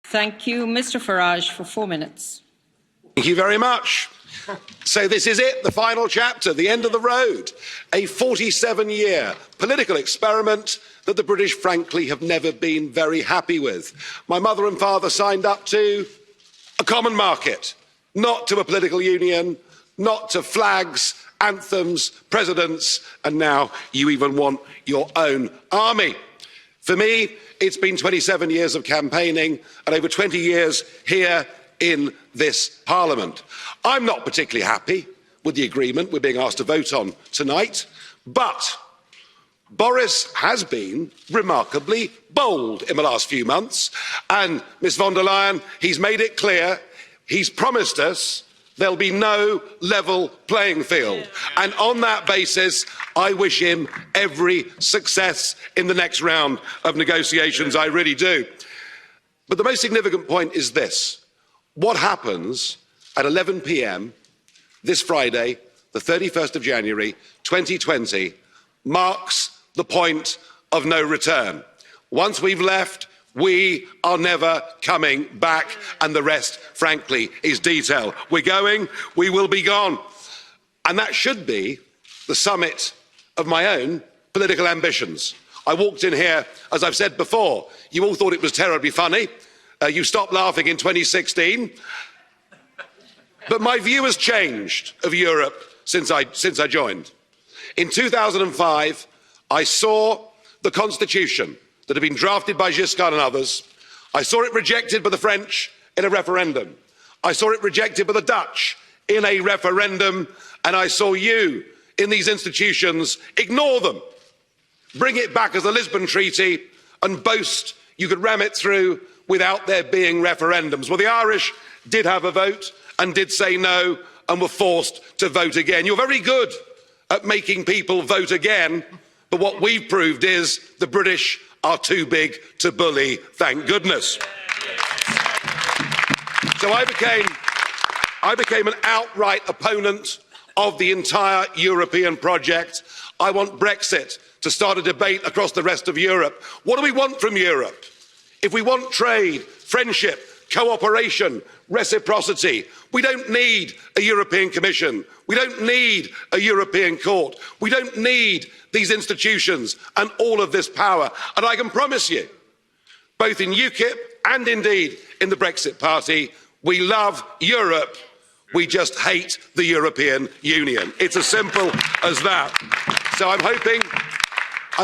Thank you. Mr Farage for 4 minutes. Thank you very much. So this is it, the final chapter, the end of the road. A 47-year political experiment that the British, frankly, have never been very happy with. My mother and father signed up to a common market, not to a political union, not to flags, anthems, presidents, and now you even want your own army. For me, it's been 27 years of campaigning and over 20 years here in this Parliament. I'm not particularly happy with the agreement we're being asked to vote on tonight, but Boris has been remarkably bold in the last few months, and Ms von der Leyen, he's made it clear, he's promised us there'll be no level playing field. And on that basis, I wish him every success in the next round of negotiations, I really do. But the most significant point is this. What happens at 11 p.m. this Friday, the 31st of January 2020, marks the point of no return. Once we've left, we are never coming back, and the rest, frankly, is detail. We're going, we will be gone. And that should be the summit of my own political ambitions. I walked in here, as I've said before, you all thought it was terribly funny. You stopped laughing in 2016. But my view has changed of Europe since I joined. In 2005, I saw the constitution that had been drafted by Giscard and others. I saw it rejected by the French in a referendum. I saw it rejected by the Dutch in a referendum. And I saw you in these institutions ignore them, bring it back as the Lisbon Treaty and boast you could ram it through without there being referendums. Well, the Irish did have a vote and did say no and were forced to vote again. You're very good at making people vote again, but what we've proved is the British are too big to bully, thank goodness. So I became an outright opponent of the entire European project. I want Brexit to start a debate across the rest of Europe. What do we want from Europe? If we want trade, friendship, cooperation, reciprocity, we don't need a European Commission. We don't need a European Court. We don't need these institutions and all of this power. And I can promise you, both in UKIP and indeed in the Brexit Party, we love Europe. We just hate the European Union. It's as simple as that. So I'm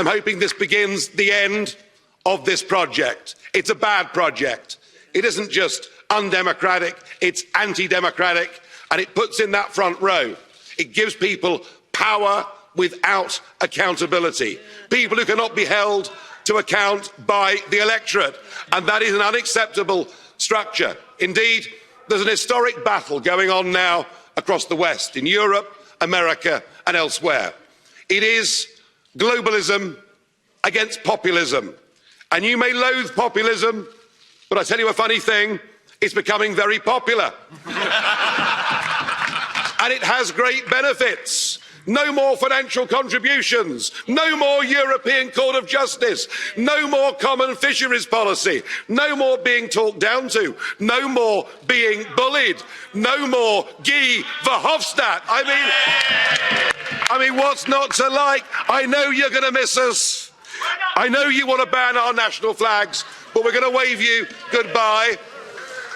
hoping this begins the end of this project. It's a bad project. It isn't just undemocratic, it's anti-democratic, and it puts in that front row. It gives people power without accountability. People who cannot be held to account by the electorate. And that is an unacceptable structure. Indeed, there's an historic battle going on now across the West, in Europe, America, and elsewhere. It is globalism against populism. And you may loathe populism, but I tell you a funny thing, it's becoming very popular. And it has great benefits. No more financial contributions, no more European Court of Justice, no more common fisheries policy, no more being talked down to, no more being bullied, no more Guy Verhofstadt. I mean, what's not to like? I know you're going to miss us. I know you want to ban our national flags, but we're going to wave you goodbye.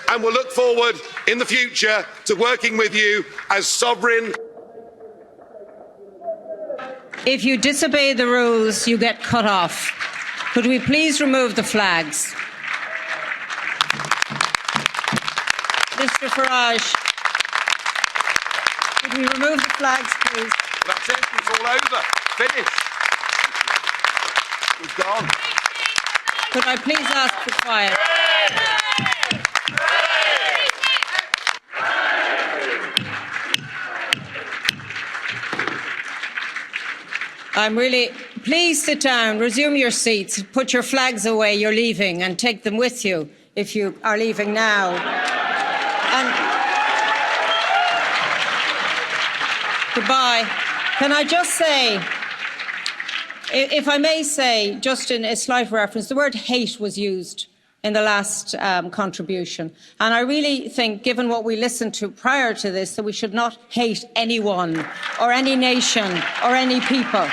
And we'll look forward in the future to working with you as sovereign. If you disobey the rules, you get cut off. Could we please remove the flags? Mr Farage, could we remove the flags, please? That's it, it's all over. Finished. It's gone. Could I please ask for quiet? Please sit down, resume your seats, put your flags away, you're leaving, and take them with you if you are leaving now. And goodbye. Can I just say, if I may say, just in a slight reference, the word hate was used in the last contribution. And I really think, given what we listened to prior to this, that we should not hate anyone or any nation or any people.